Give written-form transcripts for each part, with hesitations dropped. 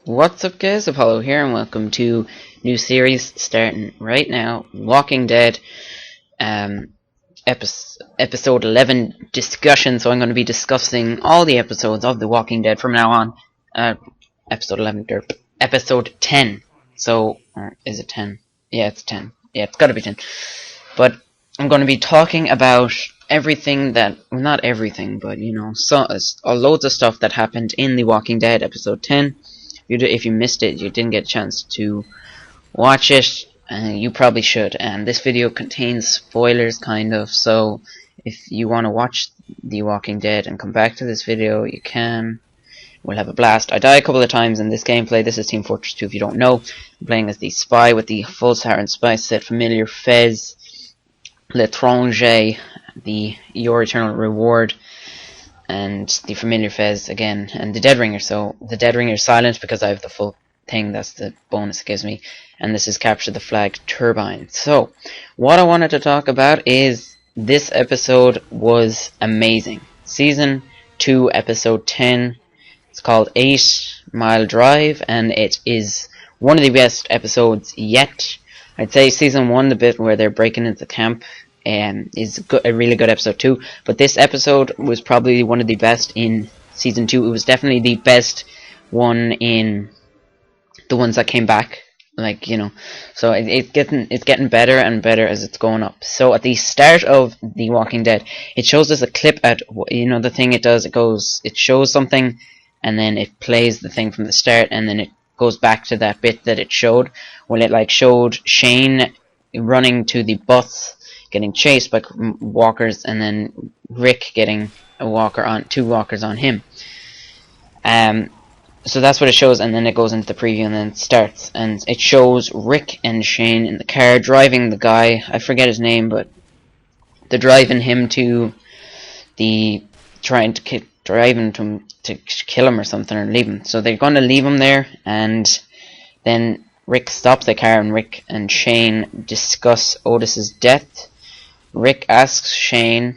What's up guys, Apollo here and welcome to new series starting right now, Walking Dead episode 11 discussion. So I'm going to be discussing all the episodes of The Walking Dead from now on. Episode 11, derp. Episode 10. So, is it 10? Yeah, it's 10. Yeah, it's gotta be 10. But I'm going to be talking about everything that, well, not everything, but loads of stuff that happened in The Walking Dead episode 10. If you missed it, you didn't get a chance to watch it, you probably should. And this video contains spoilers, kind of, so if you want to watch The Walking Dead and come back to this video, you can. We'll have a blast. I die a couple of times in this gameplay. This is Team Fortress 2, if you don't know. I'm playing as the spy with the full Saharan spy set, familiar Fez, L'Étranger, the Your Eternal Reward, and the familiar Fez again, and the Dead Ringer. So the Dead Ringer is silent because I have the full thing. That's the bonus it gives me. And this is Capture the Flag Turbine. So what I wanted to talk about is this episode was amazing. Season 2, episode 10. It's called 8 Mile Drive, and it is one of the best episodes yet. I'd say season 1, the bit where they're breaking into the camp, is a really good episode too, but this episode was probably one of the best in season 2. It was definitely the best one in the ones that came back, so it's getting better and better as it's going up. So at the start of The Walking Dead, it shows us a clip at, the thing it does, it shows something and then it plays the thing from the start and then it goes back to that bit that it showed. Well, it showed Shane running to the bus, getting chased by walkers, and then Rick getting two walkers on him. So that's what it shows, and then it goes into the preview, and then it starts, and it shows Rick and Shane in the car driving the guy. I forget his name, but they're driving him to driving to kill him or something, or leave him. So they're going to leave him there, and then Rick stops the car, and Rick and Shane discuss Otis's death. Rick asks Shane,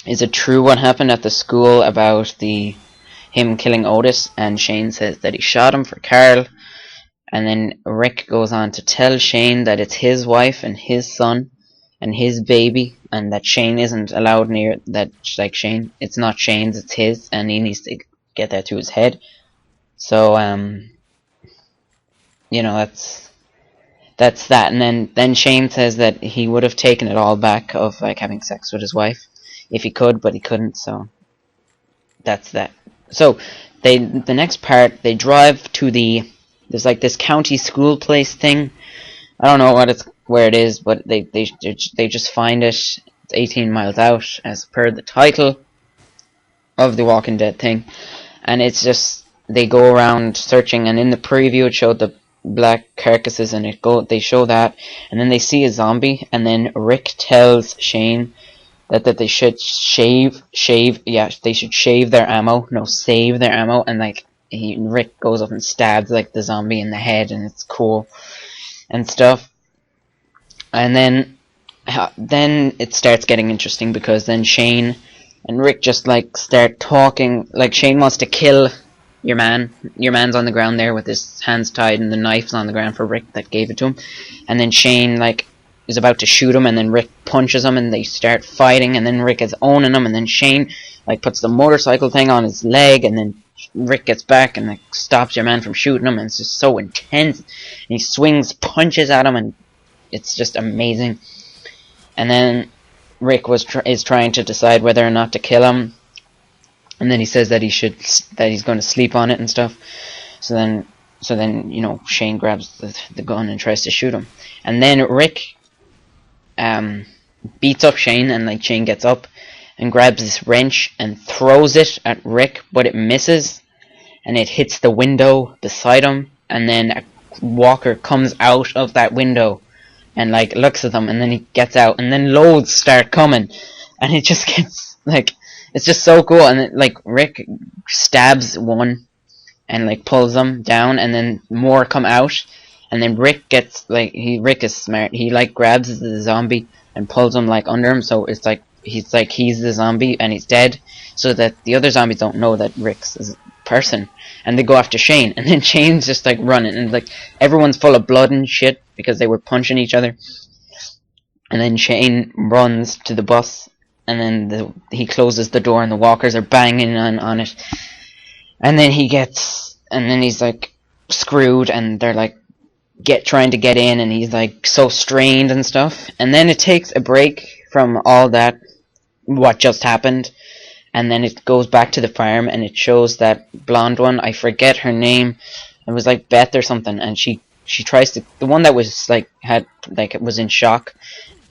is it true what happened at the school about him killing Otis? And Shane says that he shot him for Carl. And then Rick goes on to tell Shane that it's his wife and his son and his baby, and that Shane isn't allowed near that. Shane, it's not Shane's, it's his, and he needs to get that through his head. So that's that. And then Shane says that he would have taken it all back of having sex with his wife if he could, but he couldn't. So that's that. So the next part, they drive to there's this county school place thing. I don't know where it is, but they just find it. It's 18 miles out, as per the title of the Walking Dead thing, and it's just they go around searching. And in the preview, it showed the black carcasses, and they show that, and then they see a zombie, and then Rick tells Shane that they should save their ammo, save their ammo, and Rick goes up and stabs the zombie in the head, and it's cool and stuff. And then it starts getting interesting, because then Shane and Rick just start talking. Shane wants to kill your man's on the ground there with his hands tied, and the knife's on the ground for Rick that gave it to him. And then Shane is about to shoot him, and then Rick punches him, and they start fighting, and then Rick is owning him, and then Shane puts the motorcycle thing on his leg, and then Rick gets back and stops your man from shooting him, and it's just so intense. And he swings punches at him, and it's just amazing. And then Rick is trying to decide whether or not to kill him. And then he says that he's going to sleep on it and stuff. So then Shane grabs the gun and tries to shoot him. And then Rick beats up Shane, and Shane gets up and grabs this wrench and throws it at Rick, but it misses, and it hits the window beside him. And then a walker comes out of that window and looks at them, and then he gets out, and then loads start coming, and it just gets it's just so cool. And Rick stabs one and pulls them down, and then more come out, and then Rick gets Rick is smart. He grabs the zombie and pulls him under him, so it's he's the zombie and he's dead, so that the other zombies don't know that Rick's person, and they go after Shane, and then Shane's just like running, and like everyone's full of blood and shit because they were punching each other. And then Shane runs to the bus, and then he closes the door, and the walkers are banging on it. And then he's like screwed, and they're like trying to get in, and he's like so strained and stuff. And then it takes a break from all that, what just happened, and then it goes back to the farm, and it shows that blonde one, I forget her name, it was like Beth or something, and she tries to, the one that was like was in shock,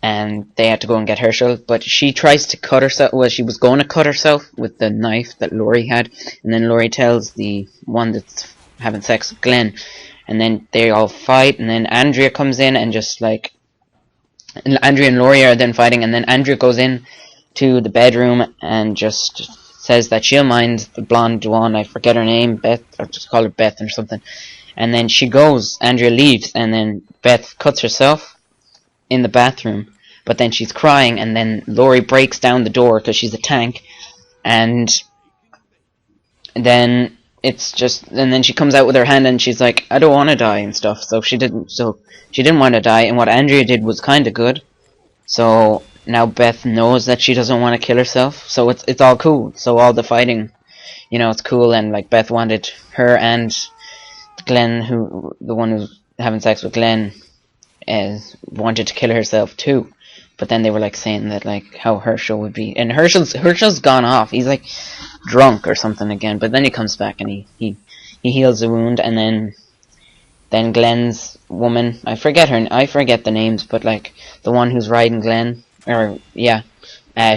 and they had to go and get Herschel, but she tries to cut herself. Well, she was going to cut herself with the knife that Laurie had, and then Laurie tells the one that's having sex with Glenn, and then they all fight, and then Andrea comes in and just like, and Andrea and Laurie are then fighting, and then Andrea goes in to the bedroom and just says that she'll mind the blonde one, I forget her name, Beth, or just call her Beth or something, and then she goes, Andrea leaves, and then Beth cuts herself in the bathroom, but then she's crying, and then Laurie breaks down the door because she's a tank, and then then she comes out with her hand, and she's like, I don't want to die and stuff. So she didn't want to die, and what Andrea did was kind of good. So now Beth knows that she doesn't want to kill herself, so it's all cool. So all the fighting, it's cool, and like Beth wanted her and Glenn, the one who's having sex with Glenn, wanted to kill herself too, but then they were like saying that like how Herschel would be, and Herschel's gone off. He's like drunk or something again, but then he comes back and he heals the wound, and then Glenn's woman, I forget the names, but like the one who's riding Glenn,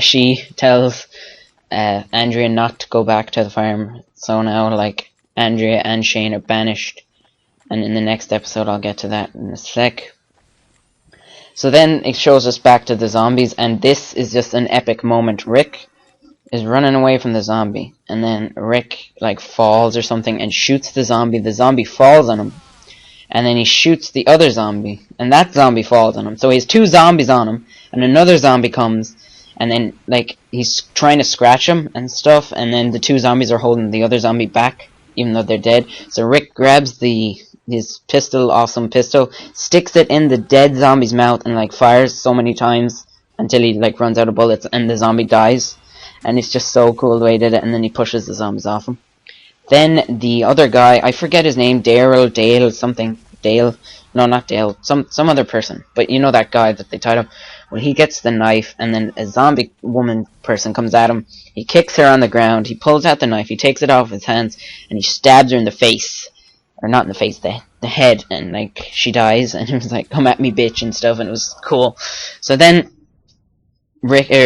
she tells Andrea not to go back to the farm. So now like Andrea and Shane are banished, and in the next episode I'll get to that in a sec. So then it shows us back to the zombies, and this is just an epic moment. Rick is running away from the zombie, and then Rick like falls or something and shoots the zombie falls on him, and then he shoots the other zombie, and that zombie falls on him. So he has two zombies on him, and another zombie comes, and then like he's trying to scratch him and stuff, and then the two zombies are holding the other zombie back even though they're dead. So Rick grabs his awesome pistol, sticks it in the dead zombie's mouth, and like fires so many times until he like runs out of bullets, and the zombie dies. And it's just so cool the way he did it, and then he pushes the zombies off him. Then the other guy, I forget his name, Dale, no, not Dale, some other person, but you know that guy that they tied up. Well, he gets the knife, and then a zombie woman person comes at him. He kicks her on the ground, he pulls out the knife, he takes it off his hands, and he stabs her in the face. Or not in the face, the head, and like she dies, and it was like, come at me bitch and stuff, and it was cool. So then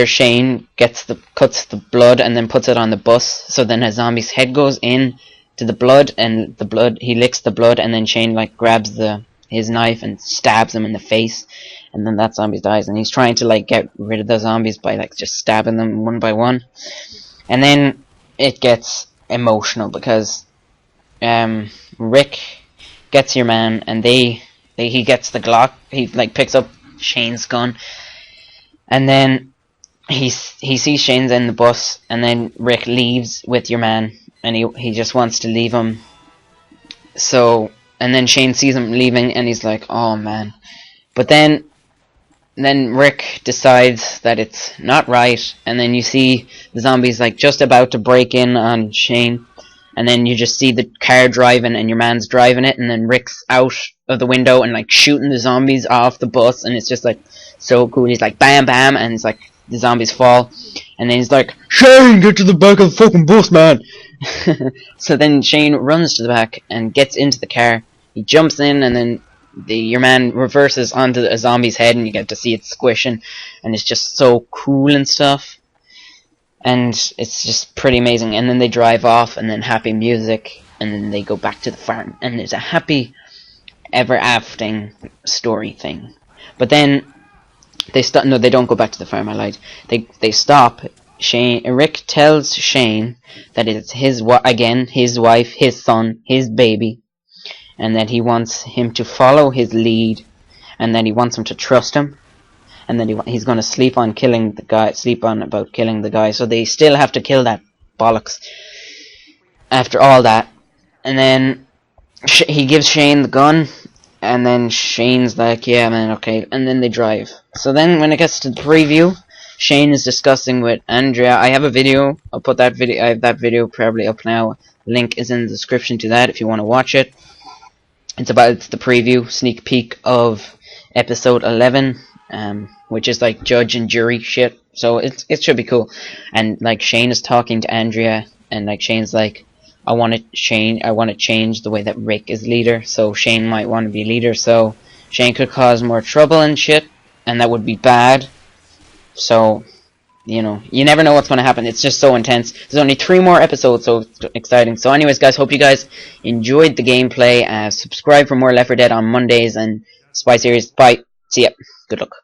Shane cuts the blood and then puts it on the bus, so then a zombie's head goes in to the blood, and he licks the blood, and then Shane like grabs his knife and stabs him in the face, and then that zombie dies, and he's trying to like get rid of the zombies by like just stabbing them one by one. And then it gets emotional because Rick gets your man, and he gets the Glock. He like picks up Shane's gun, and then he sees Shane's in the bus, and then Rick leaves with your man, and he just wants to leave him. So, and then Shane sees him leaving, and he's like, oh man. But then Rick decides that it's not right, and then you see the zombies like just about to break in on Shane, and then you just see the car driving, and your man's driving it, and then Rick's out of the window and like shooting the zombies off the bus, and it's just like so cool. He's like bam bam, and it's like the zombies fall, and then he's like, Shane, get to the back of the fucking bus, man. So then Shane runs to the back and gets into the car. He jumps in, and then your man reverses onto a zombie's head, and you get to see it squishing, and it's just so cool and stuff. And it's just pretty amazing. And then they drive off, and then happy music, and then they go back to the farm, and there's a happy ever after story thing. But then they don't go back to the farm. I lied. They stop. Rick tells Shane that it's his wife, his son, his baby, and that he wants him to follow his lead, and that he wants him to trust him, and then he's going to sleep on about killing the guy. So they still have to kill that bollocks. after all that, and then he gives Shane the gun, and then Shane's like, yeah man, okay, and then they drive. So then when it gets to the preview, Shane is discussing with Andrea. I have a video, I'll put that video, I have that video probably up now. Link is in the description to that if you want to watch it. It's the preview, sneak peek of episode 11, which is like judge and jury shit. So it should be cool. And like Shane is talking to Andrea, and like Shane's like, I want to change the way that Rick is leader. So Shane might want to be leader. So Shane could cause more trouble and shit, and that would be bad. So, you know, you never know what's going to happen. It's just so intense. There's only 3 more episodes, so it's exciting. So anyways, guys, hope you guys enjoyed the gameplay. Subscribe for more Left 4 Dead on Mondays and Spy Series. Bye. See ya. Good luck.